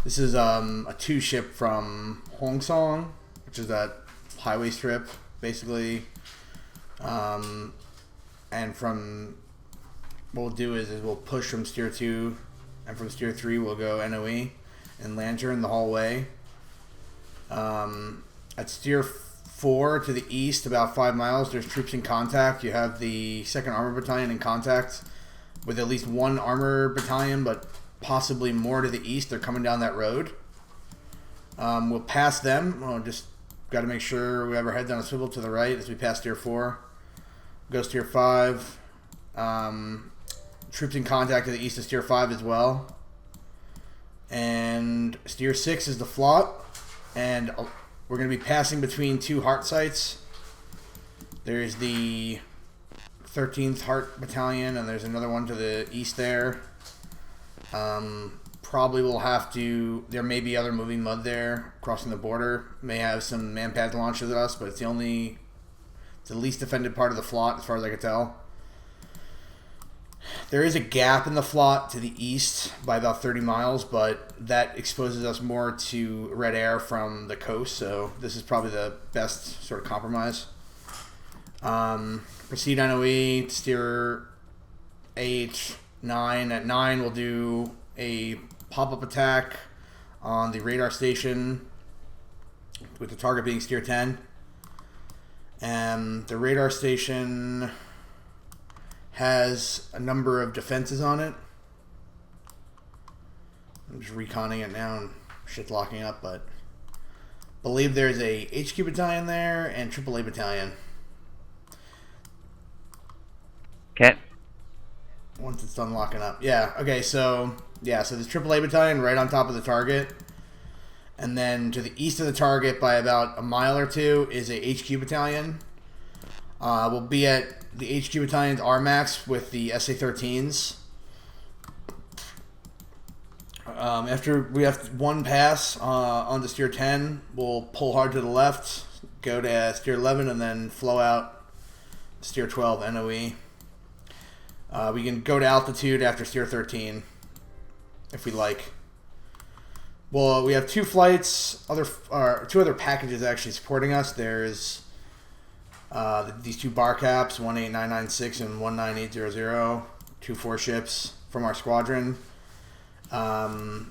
This is a 2-ship from Hongsong, which is that highway strip, basically. And from what we'll do is we'll push from Steer 2, and from Steer 3 we'll go NOE and Lantern the whole way. At Steer 4 to the east, about 5 miles, there's troops in contact. You have the 2nd Armor Battalion in contact with at least 1 Armor Battalion, but possibly more to the east. They're coming down that road. We'll pass them. We'll just got to make sure we have our heads on a swivel to the right as we pass Steer 4. Go Steer 5. Troops in contact to the east of Steer 5 as well. And Steer 6 is the FLOT. And we're going to be passing between 2 Heart sites. There's the 13th Heart Battalion, and there's another one to the east there. Probably will have to... There may be other moving mud there crossing the border. May have some man-pad launches at us, but it's the least defended part of the FLOT as far as I can tell. There is a gap in the FLOT to the east by about 30 miles, but that exposes us more to red air from the coast, so this is probably the best sort of compromise. Proceed NOE, steer AH9. At 9, we'll do a pop-up attack on the radar station, with the target being steer 10. And the radar station has a number of defenses on it. I'm just reconning it now and shit's locking up, but believe there's a HQ battalion there and AAA battalion. Okay. Once it's done locking up. Yeah, okay, so there's AAA battalion right on top of the target. And then to the east of the target by about a mile or 2 is a HQ battalion. We'll be at the HQ battalion's RMAX with the SA-13s. After we have 1 pass on the steer 10, we'll pull hard to the left, go to steer 11, and then flow out steer 12 NOE. We can go to altitude after steer 13 if we like. Well, we have 2 flights, 2 other packages actually supporting us. There's these 2 bar caps, 18996 and 19800, 2 4-ships from our squadron. Falcon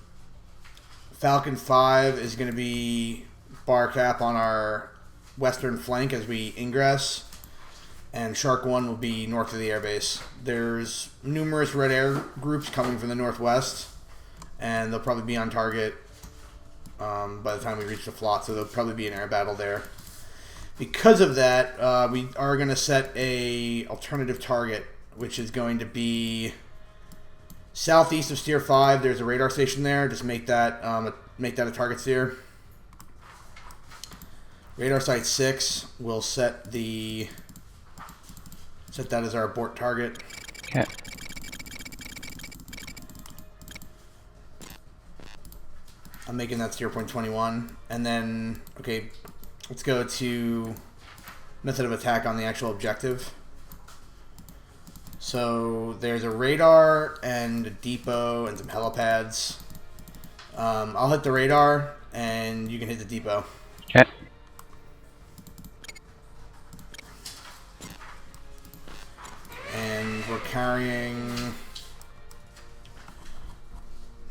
5 is going to be bar cap on our western flank as we ingress, and Shark 1 will be north of the airbase. There's numerous red air groups coming from the northwest, and they'll probably be on target by the time we reach the FLOT, so there'll probably be an air battle there. Because of that, we are going to set a alternative target, which is going to be southeast of steer 5. There's a radar station there. Just make that a target steer. Radar site 6. We'll set that as our abort target. Okay. I'm making that steer point 21. And then, okay, let's go to method of attack on the actual objective. So there's a radar and a depot and some helipads. I'll hit the radar and you can hit the depot. Okay. And we're carrying...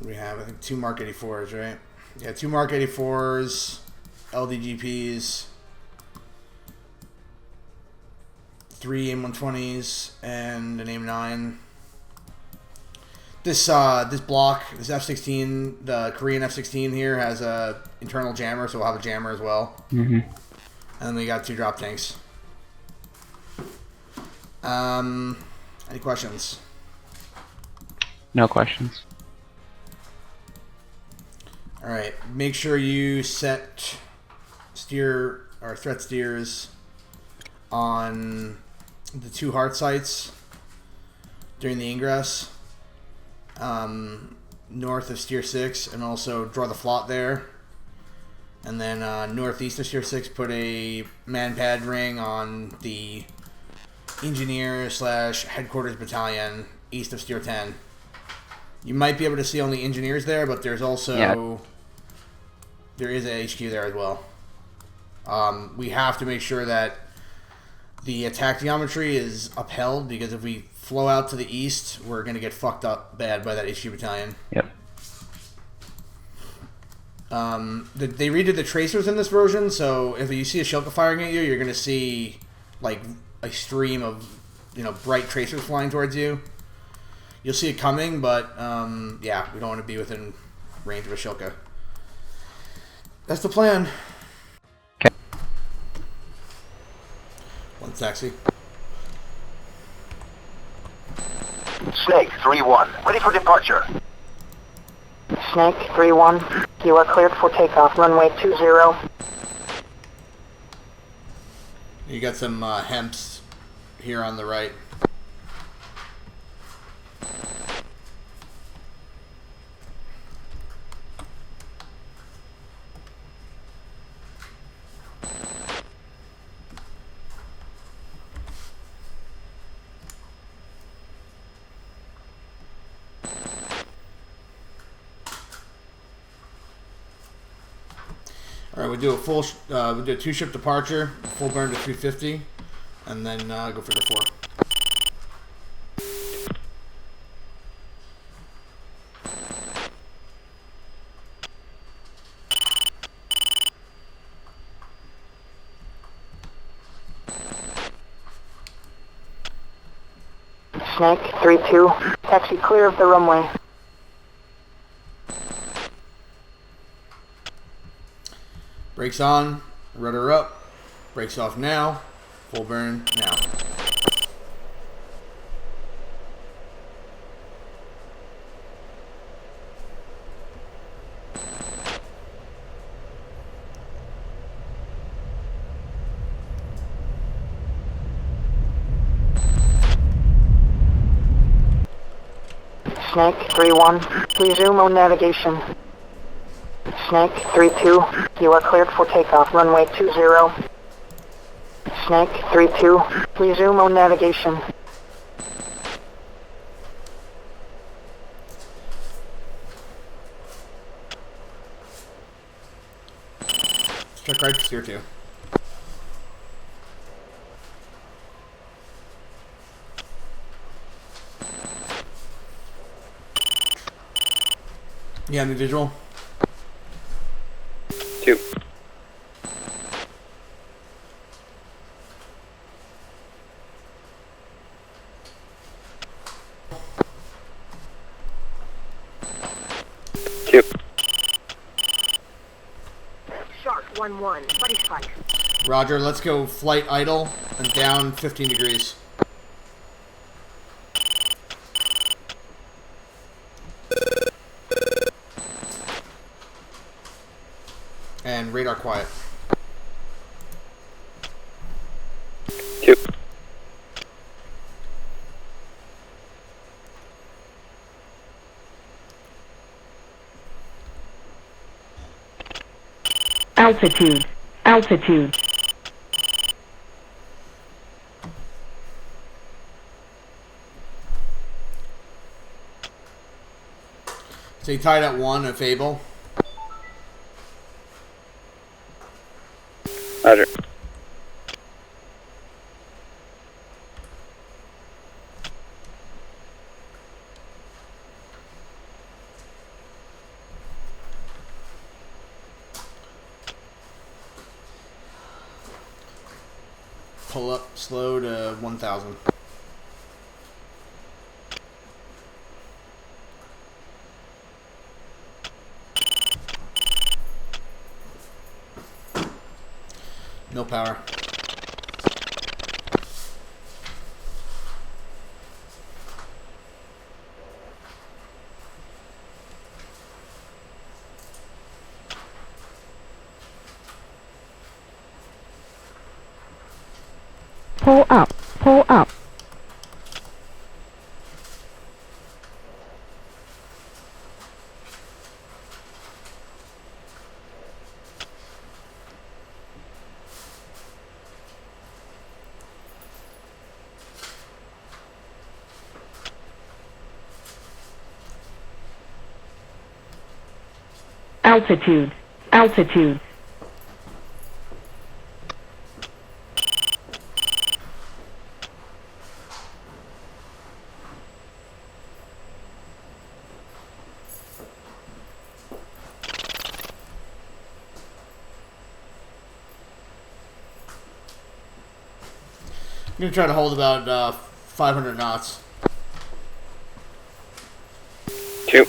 We have, I think, 2 Mark 84s, right? Yeah, 2 Mark 84s, LDGPs, 3 AIM-120s, and an AIM-9. This block, this F-16, the Korean F-16 here has a internal jammer, so we'll have a jammer as well. Mm-hmm. And then we got 2 drop tanks. Any questions? No questions. All right, make sure you set steer or threat steers on the 2 heart sites during the ingress, north of steer 6, and also draw the FLOT there. And then northeast of steer 6, put a man pad ring on the engineer / headquarters battalion east of steer 10. You might be able to see only engineers there, but there's also there is a HQ there as well. We have to make sure that the attack geometry is upheld, because if we flow out to the east, we're going to get fucked up bad by that HQ battalion. Yep. They redid the tracers in this version, so if you see a Shilka firing at you, you're going to see like a stream of bright tracers flying towards you. You'll see it coming, but yeah, we don't want to be within range of a Shilka. That's the plan. Okay. One taxi. Snake 3-1, ready for departure. Snake 3-1, you are cleared for takeoff. Runway 20. You got some hemps here on the right. All right, we do a full, we do a 2-ship departure, full burn to 350, and then go for the 4. Snake 3-2, taxi clear of the runway. Brakes on, rudder up, brakes off now, full burn now. Snake 3-1, resume on navigation. Snake 3-2, you are cleared for takeoff. Runway 20. Snake 3-2, resume on navigation. Check right, steer 2. Yeah, new visual. 2. Shark 1-1, buddy strike. Roger, let's go flight idle and down 15 degrees. And radar quiet. 2. Altitude. Altitude. So you tied at 1 at Fable. Roger. Pull up slow to 1,000. No power. Pull up. Pull up. Altitude. Altitude. I'm going to try to hold about 500 knots. 2.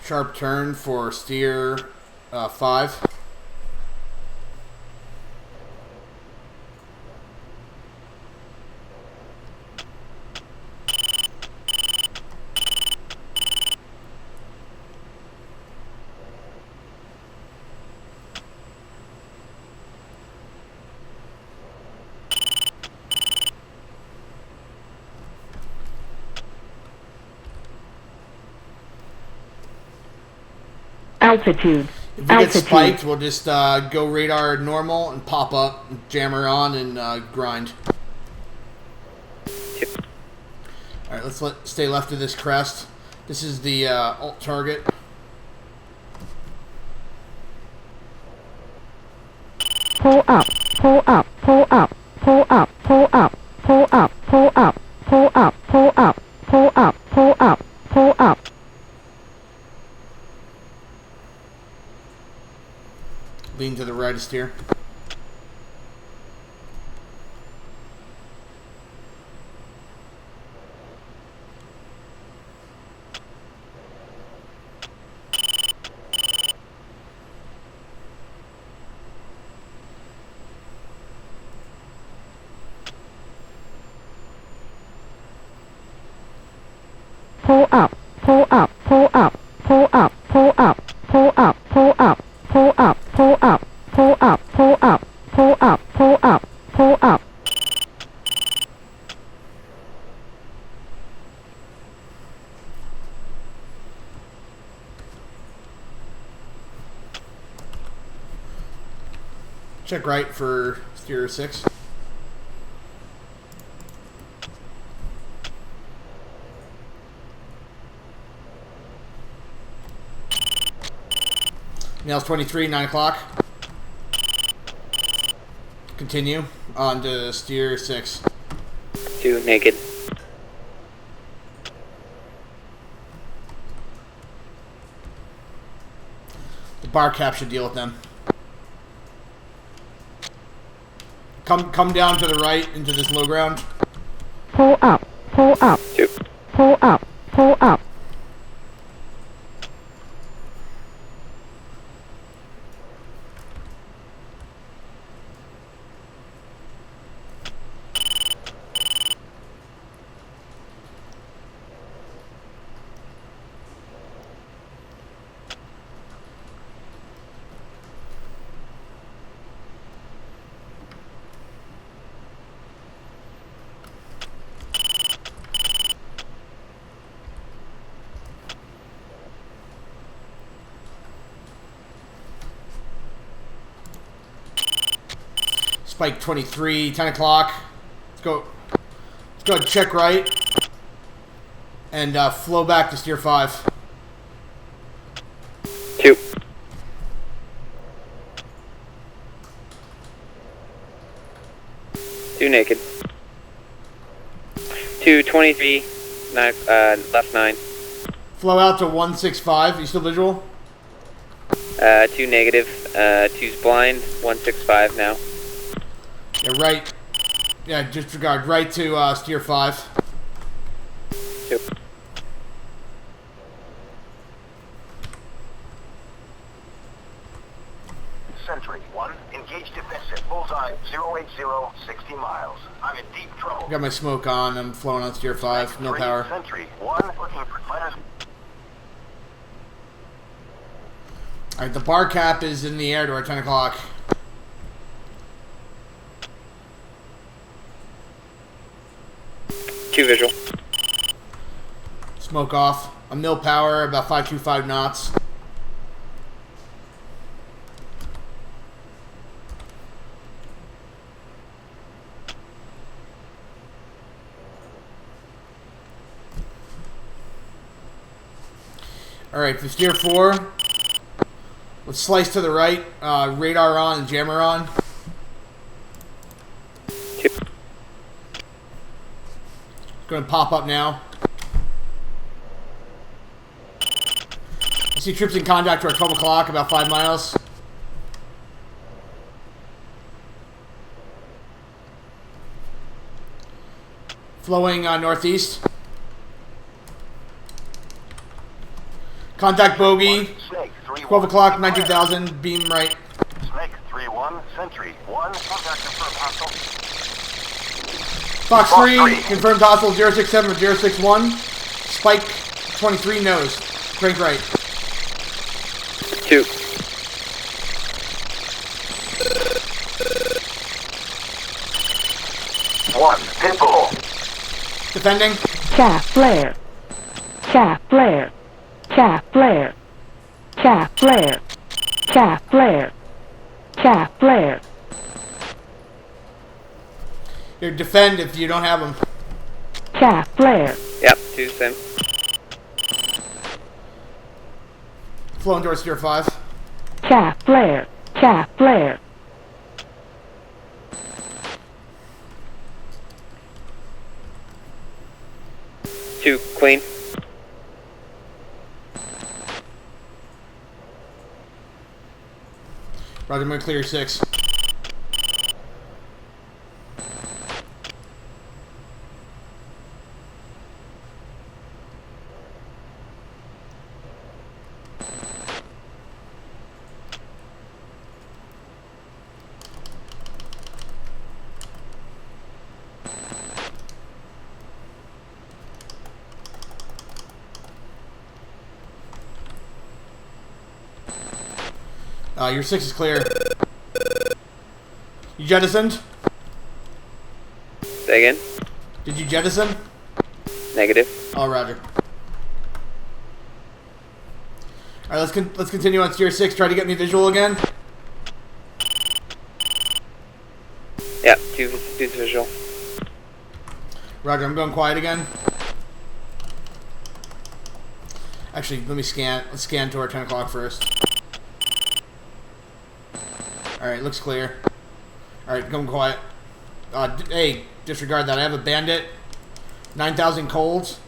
Sharp turn for steer 5. Altitude. If we get spiked, we'll just go radar normal and pop up, jammer on, and grind. Yep. Alright, let's stay left of this crest. This is the alt target. Pull up. Pull up. Pull up. Pull up. Pull up. Pull up. Pull up. Pull up. Pull up. Pull up. Pull up. Pull up. Lean to the right of steer. Pull up. Pull up. Pull up. Pull up. Pull up. Pull up. Pull up. Pull up. Pull up. Pull up. Pull up. Pull up. Pull up. Pull up. Check right for steer 6. Nails 23, 9 o'clock. Continue on to steer 6. 2 naked. The bar cap should deal with them. Come down to the right into this low ground. Pull up. Pull up. 2. Pull up. Pull up. Spike 23, 10 o'clock. Let's go ahead and check right. And flow back to steer 5. 2. 2 naked. 223, 9, left 9. Flow out to 165. You still visual? 2 negative. 2's blind. 165 now. Yeah, right. Yeah, disregard. Right to steer 5. 2. Sentry 1, engage defensive. Bullseye 080, 60 miles. I'm in deep trouble. Got my smoke on. I'm flowing on steer 5. No 3, power. Sentry 1, looking for fighters. Alright, the bar cap is in the air to our 10 o'clock. Two visual. Smoke off. I'm nil power, about 525 knots. Alright, for steer 4, let's slice to the right. Radar on and jammer on. Two. Going to pop up now. I see troops in contact to our 12 o'clock, about 5 miles. Flowing northeast. Contact bogey. Snake 3, 12 o'clock, 19,000, beam right. Snake 3-1, Sentry 1, contact confirmed hostile. Fox Fox 3, 3. confirmed hostile 067 or 061. Spike 23, nose. Crank right. Two. One, Pitbull. Defending. Chaff flare. Chaff flare. Chaff flare. Chaff flare. Chaff flare. Chaff flare. Here, defend if you don't have them. Chaff flare. Yep, two same. Flowing towards steer 5. Chaff flare. Chaff flare. Two clean. Roger, I'm going to clear 6. Your 6 is clear. You jettisoned? Say again. Did you jettison? Negative. Oh, roger. Alright, let's continue on steer 6. Try to get me visual again. Yep, two visual. Roger, I'm going quiet again. Actually, let me scan. Let's scan to our 10 o'clock first. Alright, looks clear. Alright, going quiet. Hey, disregard that. I have a bandit. 9,000 colds.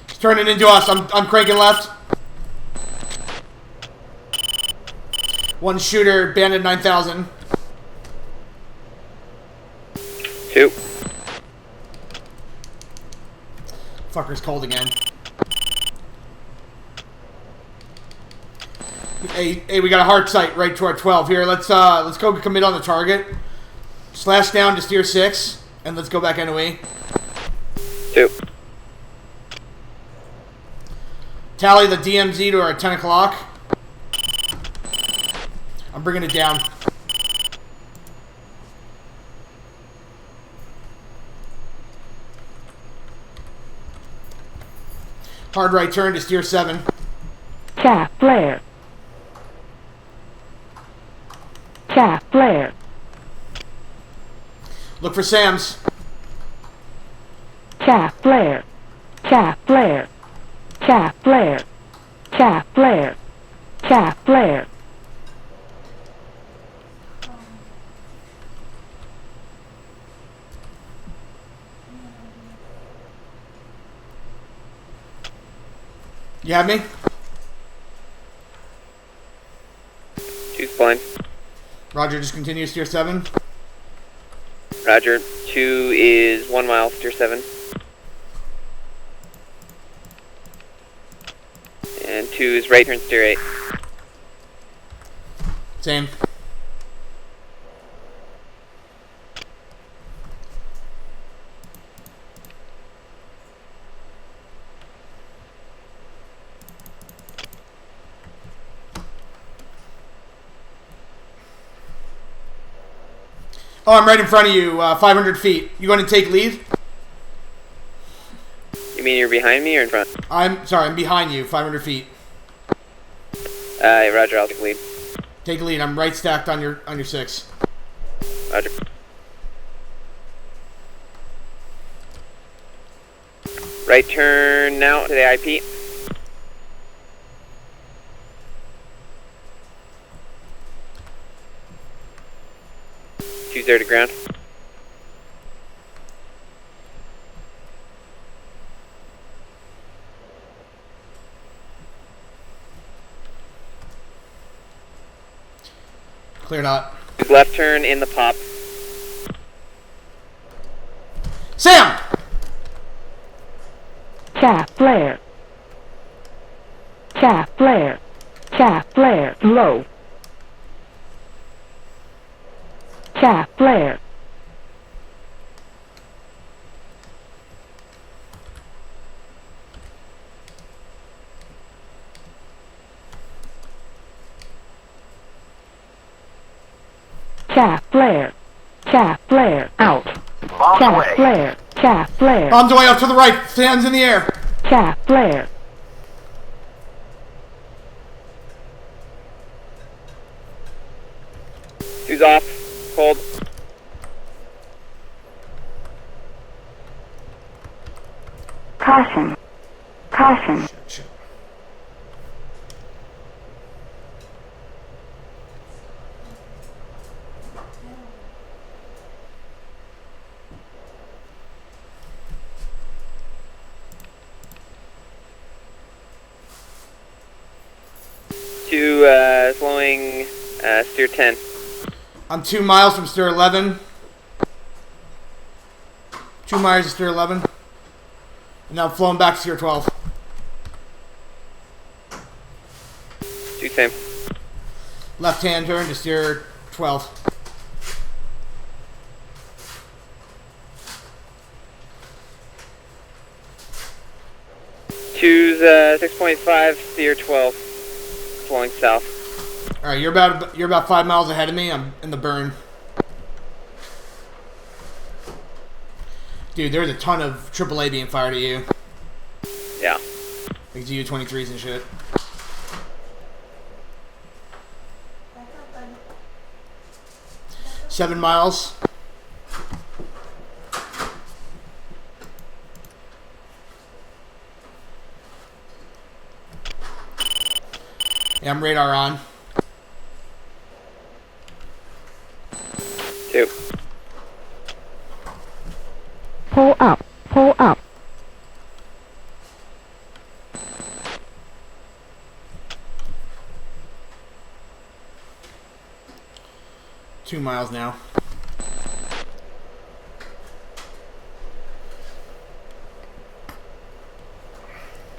He's turning into us. I'm cranking left. One shooter, bandit 9,000. Two. Fucker's cold again. Hey, we got a hard sight right to our 12 here. Let's go commit on the target. Slash down to steer 6, and let's go back NOE. Two. Tally the DMZ to our 10 o'clock. I'm bringing it down. Hard right turn to steer 7. Chaff flare. Chaff flare. Look for Sam's. Chaff flare. Chaff flare. Chaff flare. Chaff flare. Chaff flare. You have me? Two's blind. Roger, just continue steer 7. Roger. Two is 1 mile, steer 7. and 2 is right turn steer 8. Same. Oh, I'm right in front of you, 500 feet. You going to take lead? You mean you're behind me or in front? I'm sorry, I'm behind you, 500 feet. Roger, I'll take lead. Take lead. I'm right stacked on your 6. Roger. Right turn now to the IP. Choose there to ground. Clear dot. Left turn in the pop. Sam! Chaff flare. Chaff flare. Chaff flare. Low. Chaff flare. Chaff flare. Chaff flare. Out. Bombs Chaff away. flare. Chaff flare. Bombs away up to the right. Hands in the air. Chaff flare. Two's off. Cold. Caution. Caution. Shit. Two, slowing, steer 10. I'm 2 miles from steer 11. 2 miles to steer 11. And now I'm flowing back to steer 12. Two same. Left hand turn to steer 12. Two's, 6.5, steer 12. Flowing south. All right, you're about 5 miles ahead of me. I'm in the burn. Dude, there's a ton of AAA being fired at you. Yeah. Like U-23s and shit. Seven miles. Yeah, I'm radar on. Two. Pull up. Pull up. 2 miles now.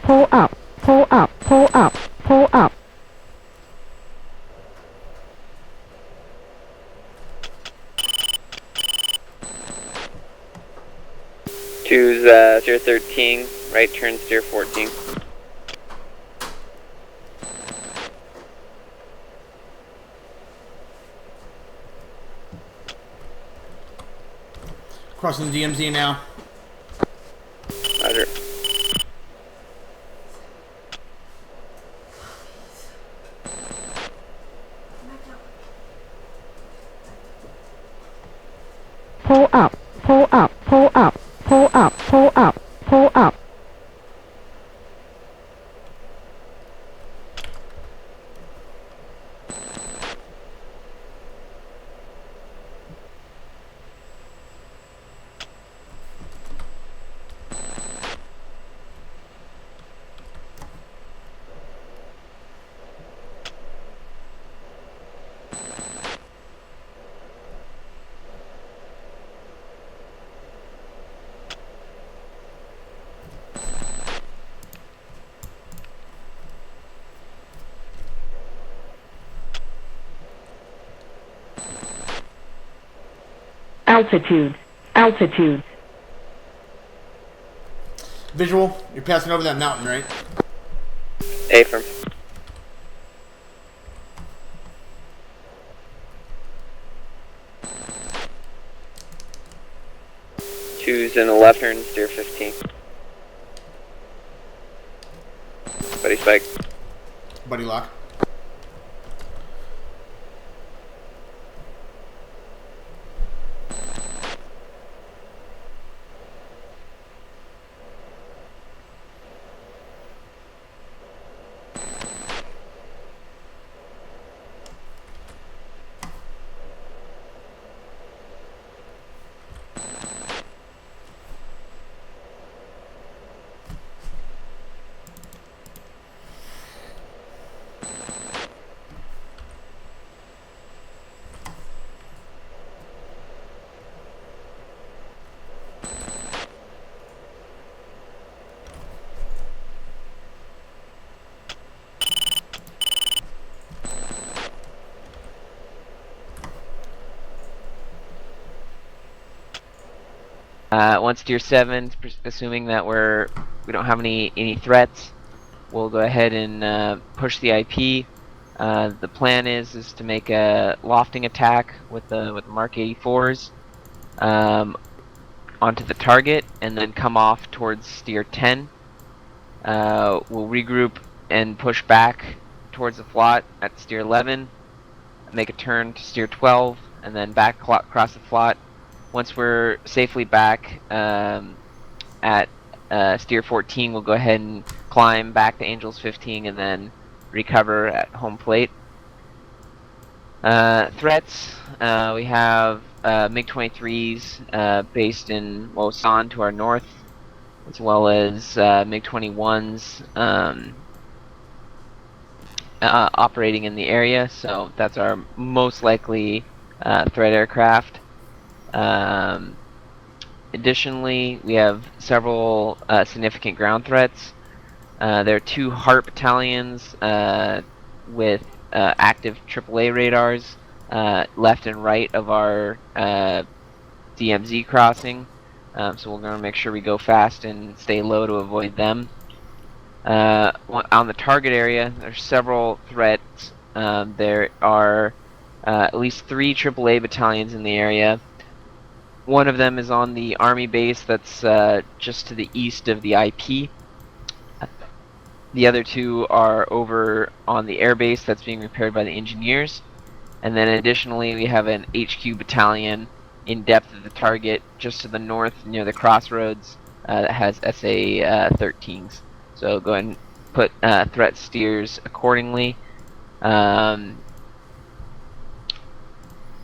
Pull up. Pull up. Pull up. Pull up. Two's, steer 13, right turn steer 14. Crossing the DMZ now. Roger. Pull up. Pull up. Pull up. Pull up. Pull up. Pull up. altitude, altitude. Visual, you're passing over that mountain, right? Affirm. Choose in the left turn, steer 15. Buddy spike. Buddy lock. Once tier 7, assuming that we don't have any threats, we'll go ahead and push the IP. The plan is to make a lofting attack with the Mark 84s onto the target, and then come off towards steer 10. We'll regroup and push back towards the FLOT at steer 11, make a turn to steer 12, and then back across the FLOT. Once we're safely back at steer 14, we'll go ahead and climb back to Angels 15 and then recover at home plate. Threats, we have MiG-23s based in Wosan to our north, as well as MiG-21s operating in the area, so that's our most likely threat aircraft. Additionally, we have several significant ground threats. There are 2 HART battalions with active AAA radars left and right of our DMZ crossing, so we're going to make sure we go fast and stay low to avoid them. On the target area, there's several threats. There are at least 3 AAA battalions in the area. One of them is on the Army base that's just to the east of the IP. The other 2 are over on the air base that's being repaired by the engineers. And then additionally, we have an HQ battalion in depth of the target just to the north near the crossroads that has SA-13s. So go ahead and put threat steers accordingly.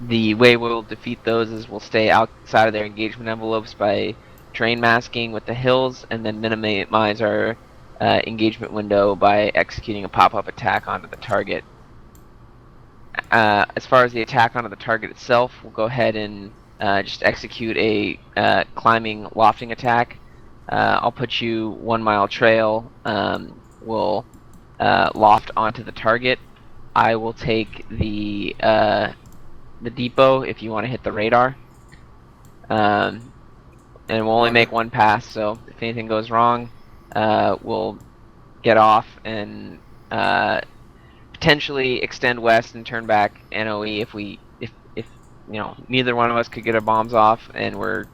The way we'll defeat those is we'll stay outside of their engagement envelopes by terrain masking with the hills, and then minimize our engagement window by executing a pop-up attack onto the target. As far as the attack onto the target itself, we'll go ahead and just execute a climbing lofting attack. I'll put you 1 mile trail. We'll loft onto the target. I will take the depot if you want to hit the radar. And we'll only make 1 pass, so if anything goes wrong, we'll get off and potentially extend west and turn back NOE if you know, neither one of us could get our bombs off and we're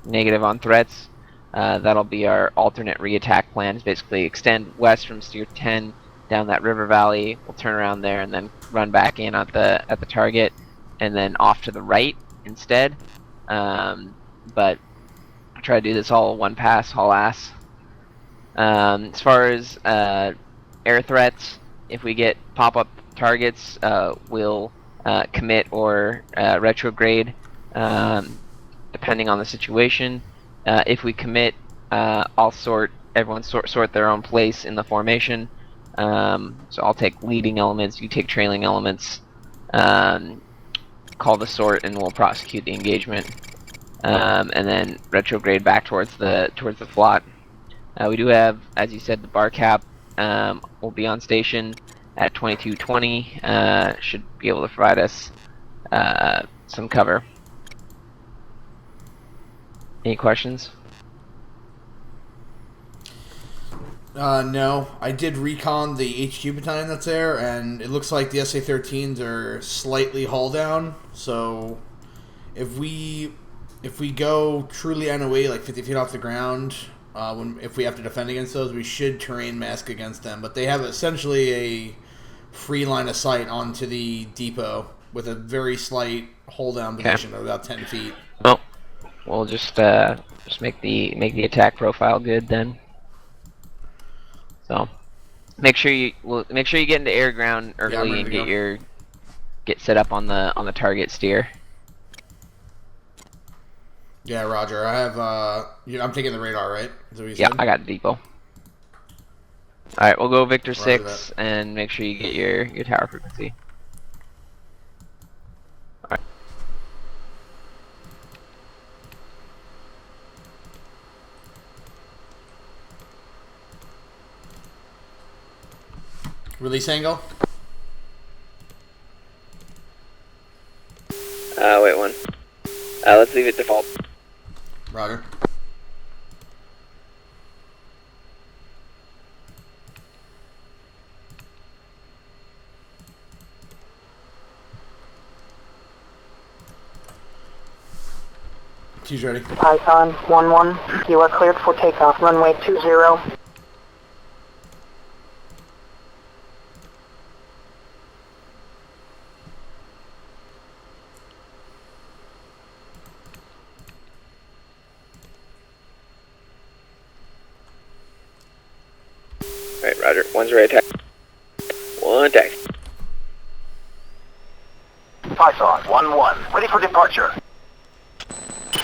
negative on threats. That'll be our alternate re-attack plan, is basically extend west from steer 10 down that river valley. We'll turn around there and then run back in at the target, and then off to the right instead. But try to do this all 1 pass, haul ass. As far as air threats, if we get pop-up targets, we'll commit or retrograde, depending on the situation. If we commit, I'll everyone sort their own place in the formation. So I'll take leading elements, you take trailing elements, call the sort, and we'll prosecute the engagement, and then retrograde back towards the FLOT. We do have, as you said, the bar cap will be on station at 2220. Should be able to provide us some cover. Any questions? No. I did recon the HQ battalion that's there, and it looks like the SA-13s are slightly hull down. So if we go truly NOE, like 50 feet off the ground, if we have to defend against those, we should terrain mask against them. But they have essentially a free line of sight onto the depot with a very slight hold down position of about 10 feet. Well, we'll just make the attack profile good then. So make sure you get into air ground early and get set up on the target steer. Yeah, Roger. I have I'm taking the radar, right? Is that what you Yeah, said? I got the depot. All right, we'll go Victor Roger 6 and make sure you get your tower frequency. All right. Release angle. Wait one. Let's leave it default. Roger. Two's ready. Python 1-1, you are cleared for takeoff. Runway 20. Alright, Roger. One's ready to attack. One attack. Python 1-1, ready for departure.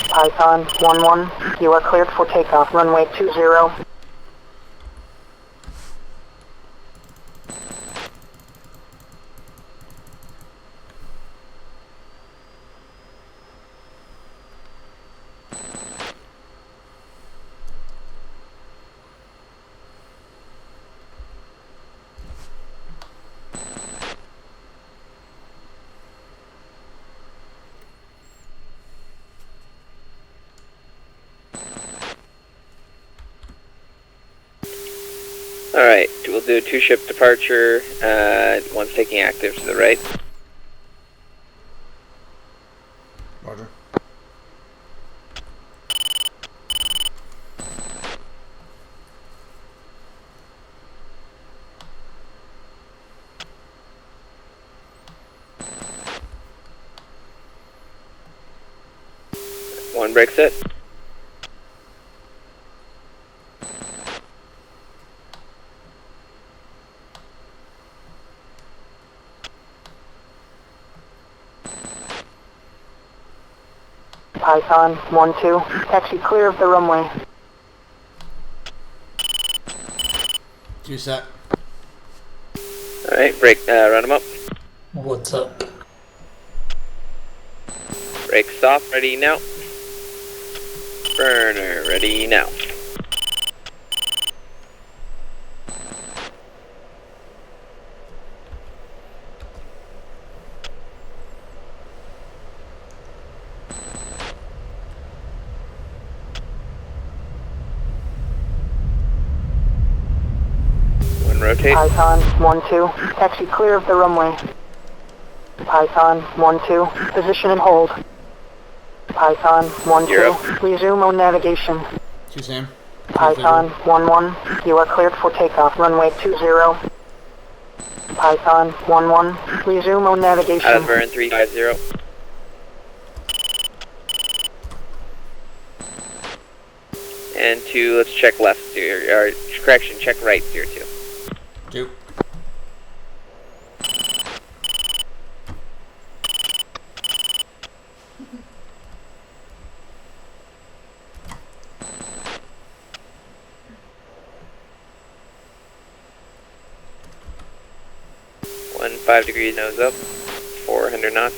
Python 1-1, you are cleared for takeoff. Runway 20. Alright, we'll do a 2-ship departure. One's taking active to the right. Roger. One break set. Python 1-2, taxi clear of the runway. Two set. Alright, break, run them up. What's up? Brakes off, ready now. Burner, ready now. One rotate. Python 1-2, taxi clear of the runway. Python 1-2, position and hold. Python 1-2, resume on navigation. Two Sam. Python 1-1, you are cleared for takeoff. Runway 20. Python 1-1, resume on navigation. Out of burn 350. And 2, let's check left, or correction, check right, 02. Two. One 5 degrees nose up, 400 knots.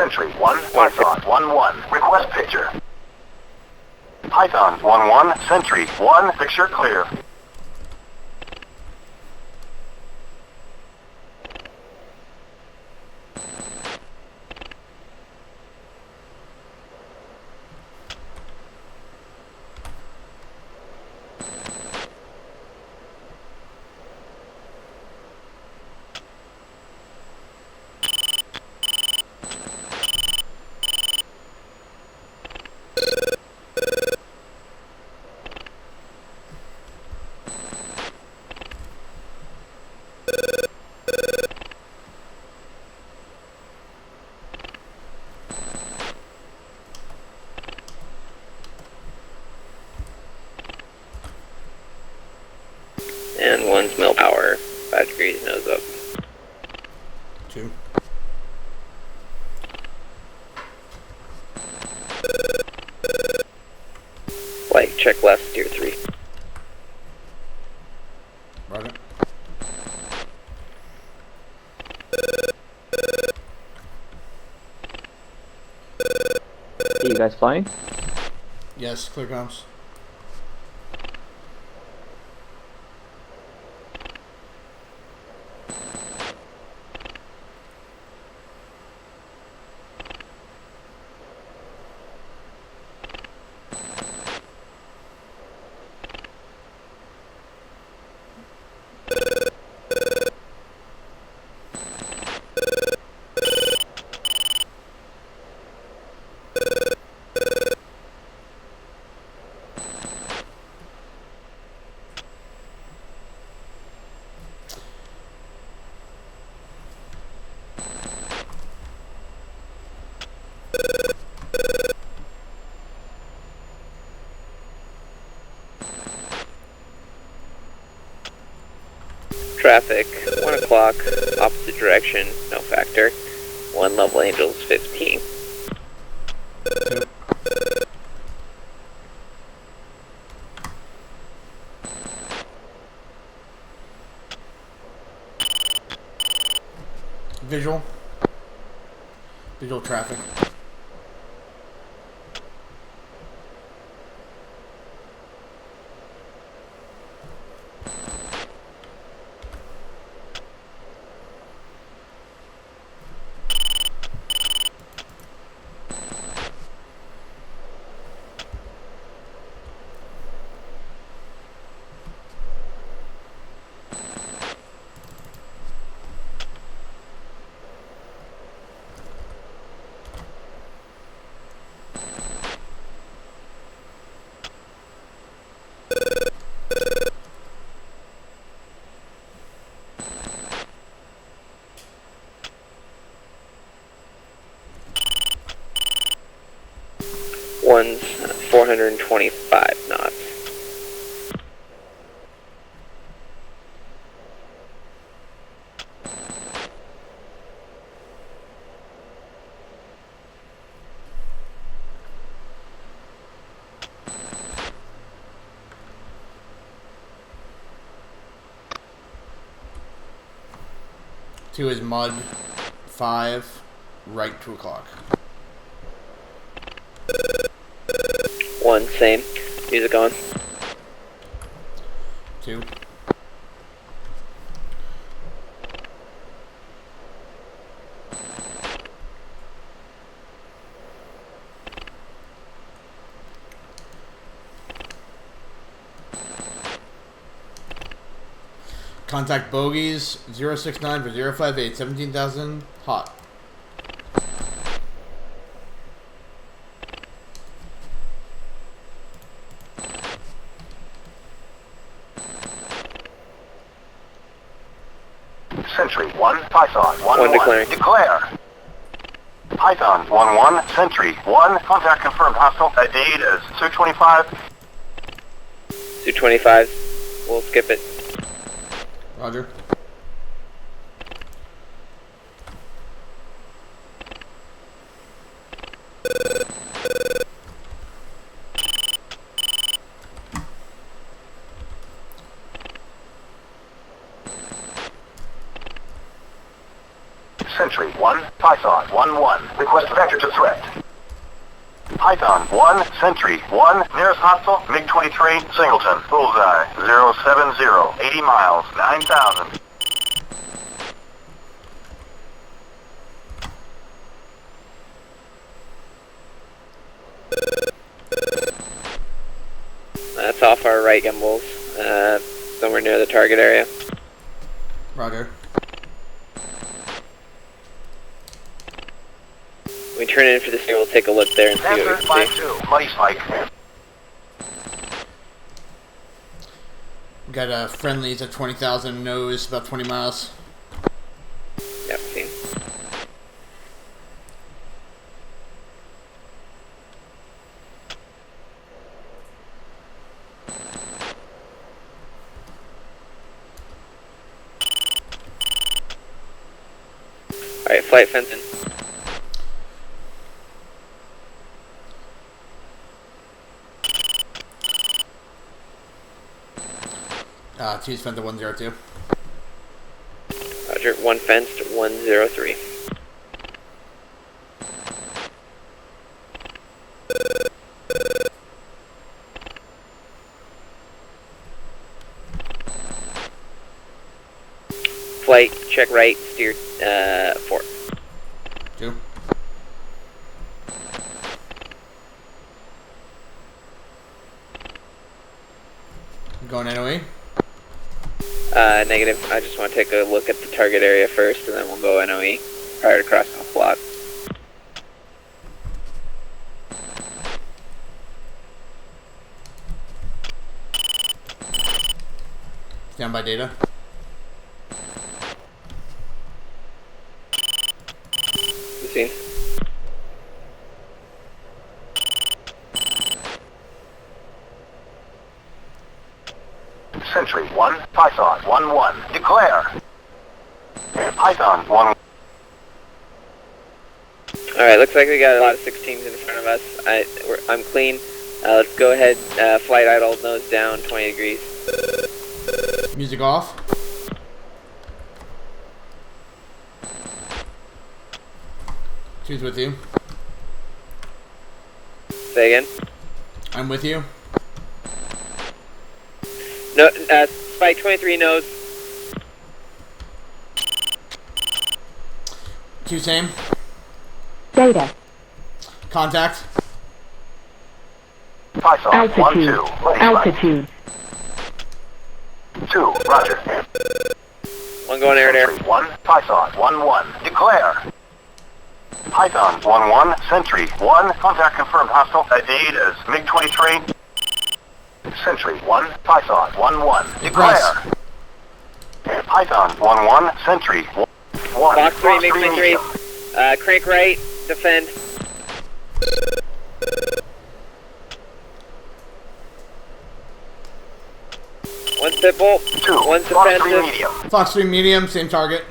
Sentry 1, Python 1-1. Request picture. Python 1-1. Sentry 1. Picture clear. And 1's mill power, 5 degrees nose up. 2. Flight, check left, steer 3. Roger. Are you guys flying? Yes, clear comms. Traffic, 1 o'clock, opposite direction, no factor. 1 level angels, 15. Visual. Visual traffic. One's 425 knots. Two is mud. 5, right 2 o'clock. 1, same. Music on. 2. Contact bogies 069 for 058, 17,000 hot. Sentry 1, Python 1-1. 1 declaring. Declare. Python 1-1. Sentry 1. Contact confirmed. Hostile. Date is 225. 225. We'll skip it. Roger. Sentry 1, Python 1-1. Request vector to threat. Python 1, Sentry 1. Nearest hostile, MiG-23, Singleton. Bullseye 070, 80 miles, 9,000. That's off our right gimbals, somewhere near the target area. Roger. We turn in for this here, we'll take a look there and see Answer what we can see. 5-2, Muddy Spike. Got a friendlies at 20,000 nose, about 20 miles. Yep, see. Alright, flight fencing. Two's fence at 102. Roger, 1 fenced, 103. Flight, check right, steer 4. 2. Going NOE? Negative. I just want to take a look at the target area first, and then we'll go NOE prior to crossing the FLOT. Stand by data. You see? Sentry 1, Python 1-1. Declare. Python 1. Alright, looks like we got a lot of 16s in front of us. I'm clean. Let's go ahead, flight idle, nose down, 20 degrees. Music off. Two's with you. Say again? I'm with you. No, Spike 23 nose. Two same. Data. Contact. Python Altitude. 1-2. Muddy Spike. Altitude. 2, roger. 1 going air to air. Sentry 1, Python 1-1. Declare. Python 1-1. Sentry 1. Contact confirmed hostile. ID is MiG-23. Sentry 1, Python 1-1. Declare. Python 1-1. Sentry 1. Box 3, Box MiG-23. medium. Crank right, defend. One simple, 2. one's Box 3 defensive. medium. Fox 3 medium, same target.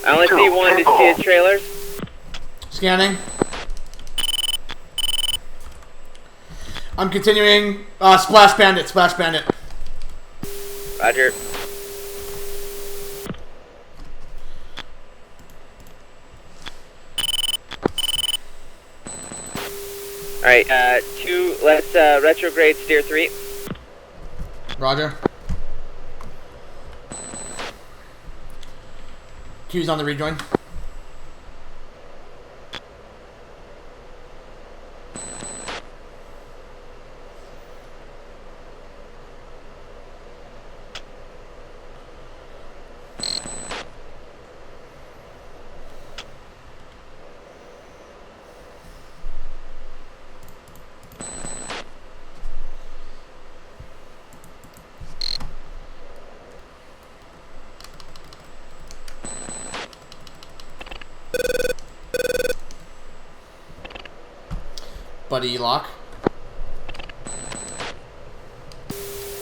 I only Two, see one. Did you see his trailers? Scanning. I'm continuing. Splash Bandit, Splash Bandit. Roger. Alright, 2, let's retrograde steer 3. Roger. Q's on the rejoin. Buddy lock.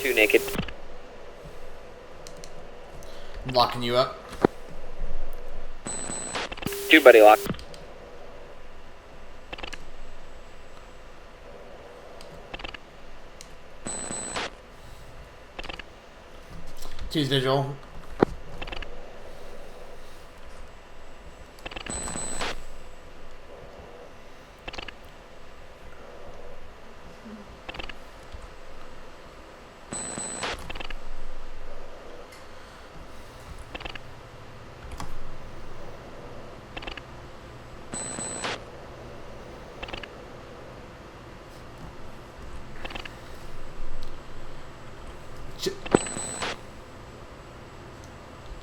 2 naked. I'm locking you up. 2 buddy lock. Two's visual.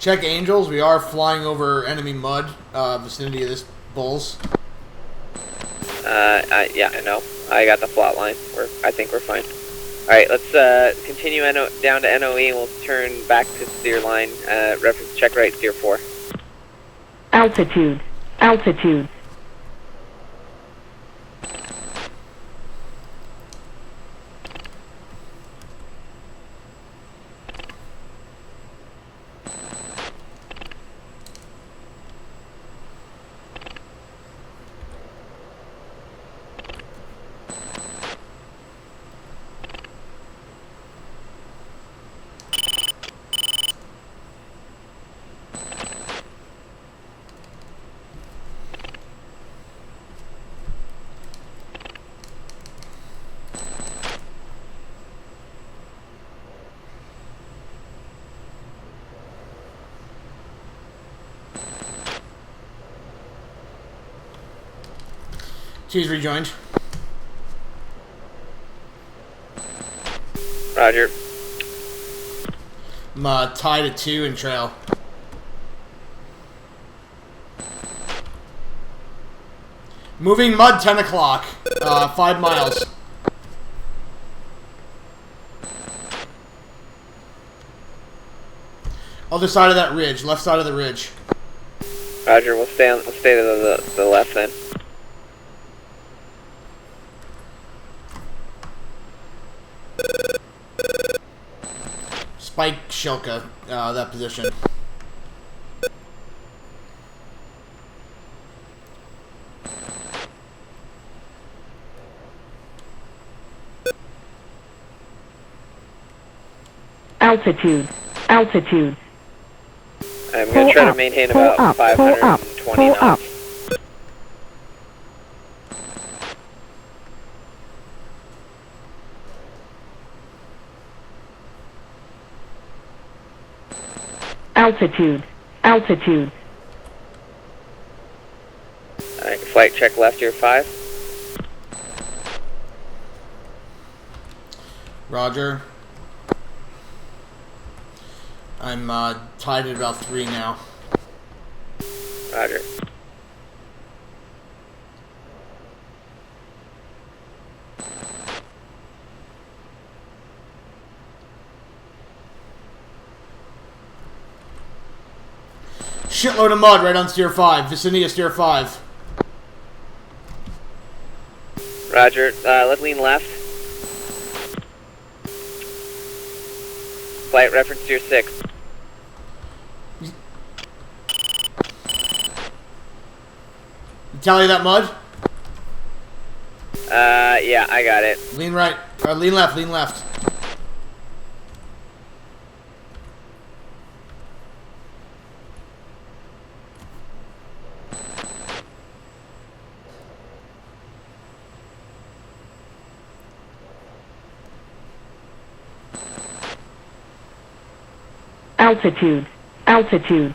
Check Angels. We are flying over enemy mud, vicinity of this Bulls. Yeah, I know. I got the FLOT line. I think we're fine. Alright, let's continue down to NOE and we'll turn back to steer line. Reference check right, steer 4. Altitude. Altitude. She's rejoined. Roger. I'm tied at 2 and trail. Moving mud 10 o'clock. 5 miles. Other side of that ridge. Left side of the ridge. Roger, we'll stay to the left then. Spike Shilka, that position. Altitude. Altitude. I'm going to try to maintain about 520 knots. Altitude. Altitude. Alright, flight check left here 5. Roger. I'm tied at about 3 now. Roger. Shitload of mud right on steer 5. Vicinity of steer 5. Roger. Let's lean left. Flight reference steer 6. Tally that mud? Yeah, I got it. Lean right. Lean left, lean left. Altitude. Altitude.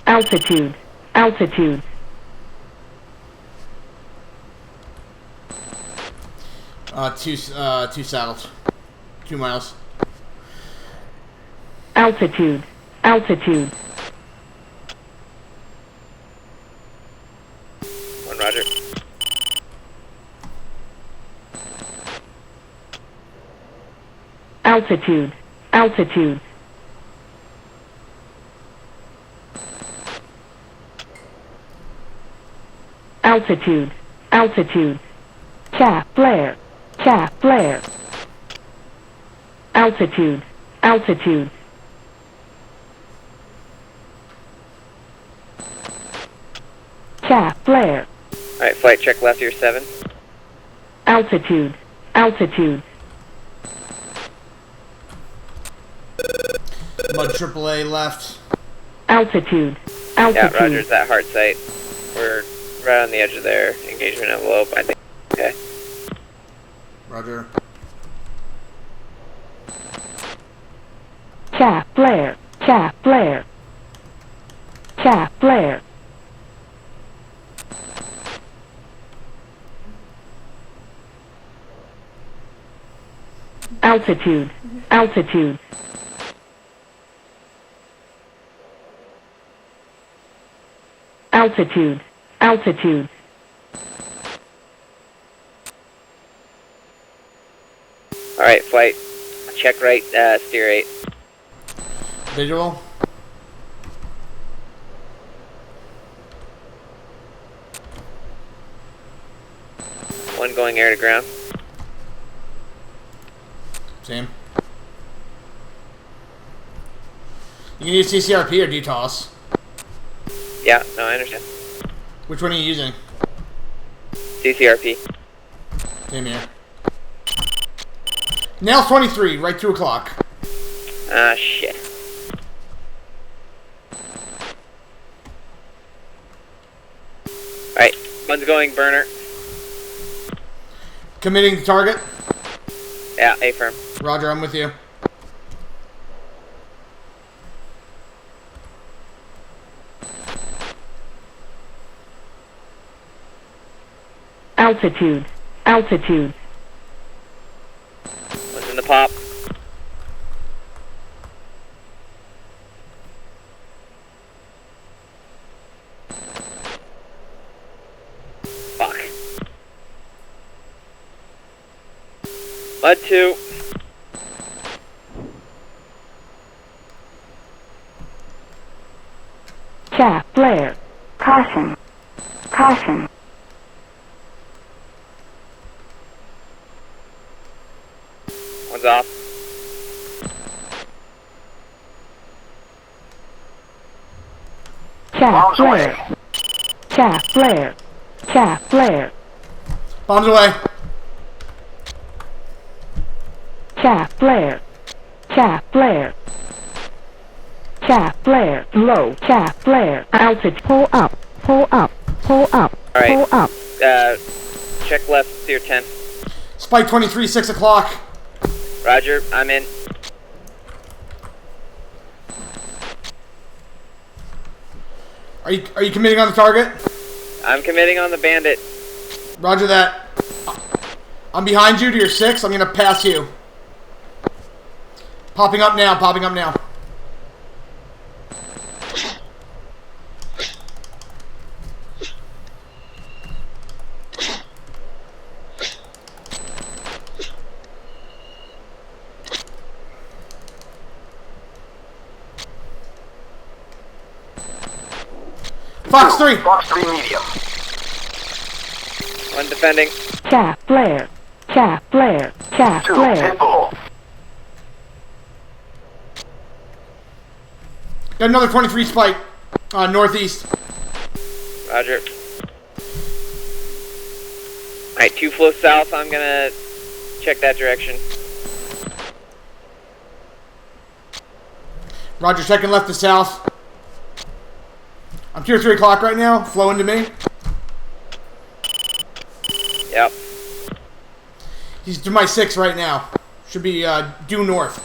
Altitude. Altitude. Two saddled. 2 miles. Altitude. Altitude. 1 Roger. Altitude. Altitude. Altitude. Altitude. Chaff flare. Chaff flare. Altitude. Altitude. Chaff flare. Alright, flight check left here 7. Altitude. Altitude. Mud AAA left. Altitude. Altitude. Yeah, Roger's that hard site. We're right on the edge of their engagement envelope, I think. Okay. Roger. Chaff flare. Chaff flare. Chaff flare. Altitude. Altitude. Altitude. Altitude. Alright, flight. Check right, steer 8. Visual. One going air to ground. Same. You can use CCRP or DTOS. Yeah, no, I understand. Which one are you using? CCRP. Same here. Nails 23, right 2 o'clock. Ah, shit. Alright, one's going burner. Committing to target. Yeah, A-firm. Roger, I'm with you. Altitude. Altitude. One's in the pop. Fuck. Mud 2. Chaff flare. Caution. Caution. One's off. Chaff Bombs flare. away. Chaff flare. Chaff flare. Bombs away. Chaff flare. Chaff flare. Chaff flare. Low. Chaff flare. Altitude. Pull up. Pull up. Pull up. Alright. Pull up. Check left, steer 10. Spike 23, 6 o'clock. Roger, I'm in. Are you committing on the target? I'm committing on the bandit. Roger that. I'm behind you to your 6. I'm gonna pass you. Popping up now, popping up now. Fox 3. Fox 3 medium. One defending. Chaff flare. Chaff flare. Chaff 2 flare. Pitbull. Got another 23 spike. Northeast. Roger. Alright, 2 flow south. I'm gonna check that direction. Roger, checking left to south. I'm 2 or 3 o'clock right now. Flowing to me. Yep. He's to my 6 right now. Should be due north.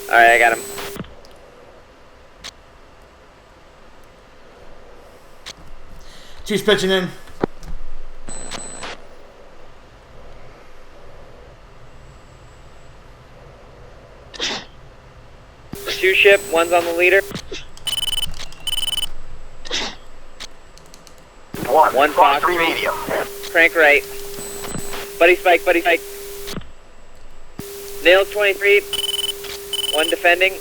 Alright, I got him. Two's pitching in. Two ship, one's on the leader. One Fox Fox. 3 medium. Crank right. Buddy spike, buddy spike. Nails 23. One defending.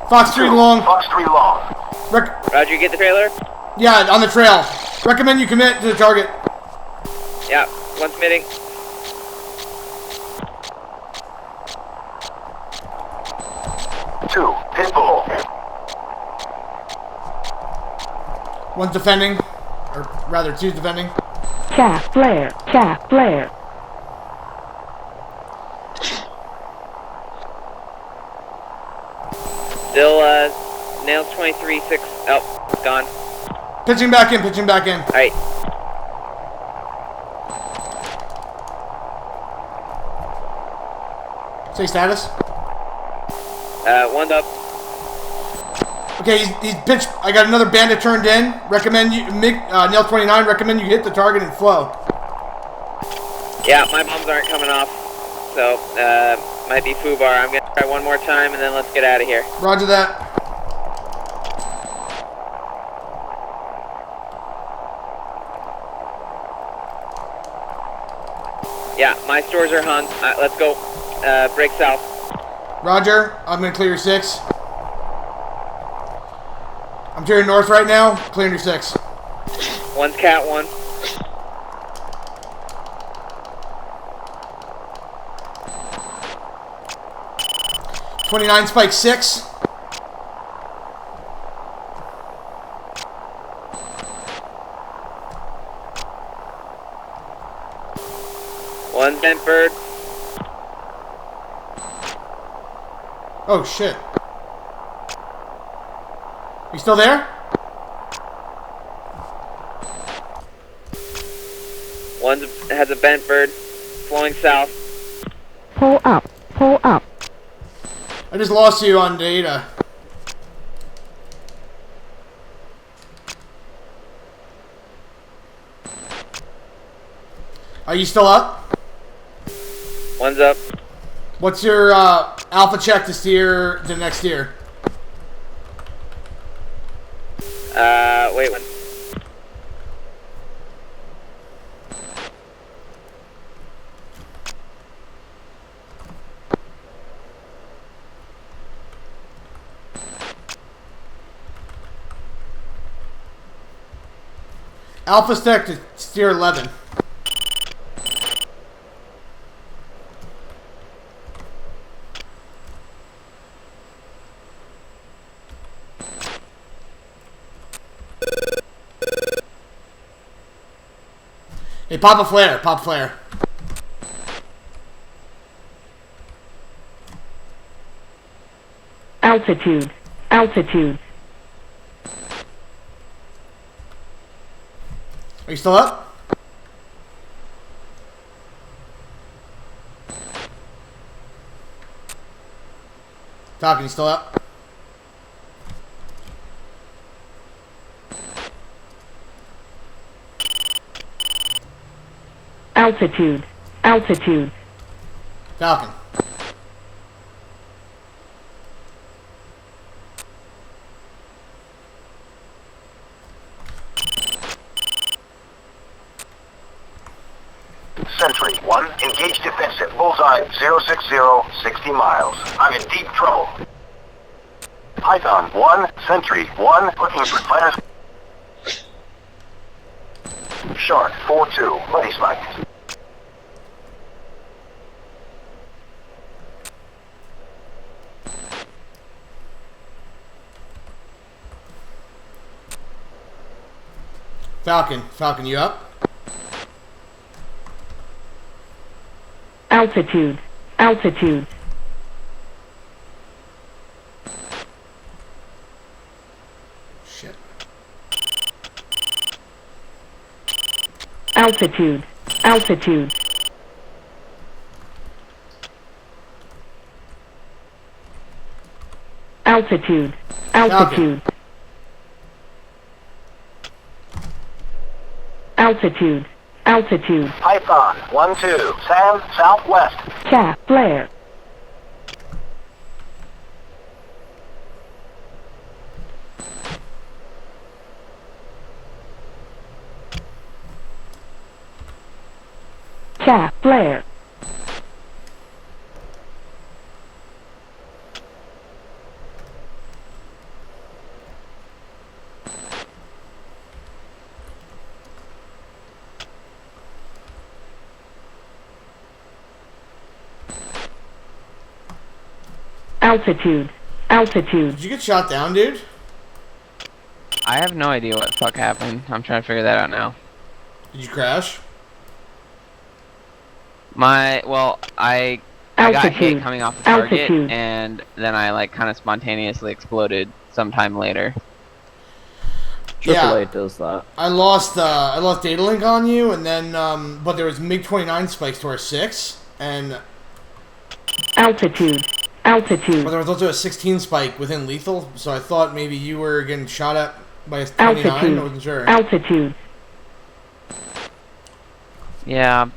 Fox 3 long. Fox 3 long. Roger, you get the trailer? Yeah, on the trail. Recommend you commit to the target. Yeah, one committing. Two Pitbull. One's defending. Or rather, two's defending. Chaff flare. Chaff flare. Still, nails 23, 6. Oh, it's gone. Pitching back in, pitching back in. Alright. Say status. One's up. Okay, he's pitched. I got another bandit turned in. Recommend you, Neil 29. Recommend you hit the target and flow. Yeah, my bombs aren't coming off, so might be foobar. I'm gonna try one more time and then let's get out of here. Roger that. Yeah, my stores are hung. Let's go. Break south. Roger. I'm gonna clear your 6. I'm clearing north right now. Clearing your 6. One's cat 1. .29 spike 6. One's bent bird. Oh shit. You still there? One has a bent bird, flowing south. Pull up. Pull up. I just lost you on data. Are you still up? One's up. What's your alpha check to steer the next steer? Wait one. Alpha stack to steer 11. Hey, pop a flare, pop a flare. Altitude. Altitude. Are you still up? Falcon, you still up? Altitude. Altitude. Falcon. Sentry 1, engage defensive. Bullseye 060, 60 miles. I'm in deep trouble. Python 1, Sentry 1, looking for fighters. Shark 4-2, buddy spike. Falcon. Falcon, you up? Altitude. Altitude. Shit. Altitude. Altitude. Altitude. Altitude. Altitude. Altitude. Python 1-2, Sam, southwest. Chaff flare. Chaff flare. Altitude. Altitude. Did you get shot down, dude? I have no idea what the fuck happened. I'm trying to figure that out now. Did you crash? I got hit coming off the target, Altitude. and then I like kind of spontaneously exploded sometime later. Yeah. does that. I lost data link on you, and then but there was MiG-29 spikes to our 6, and Altitude. Altitude. But there was also a 16 spike within lethal, so I thought maybe you were getting shot at by a 29. Altitude. I wasn't sure. Altitude. Yeah,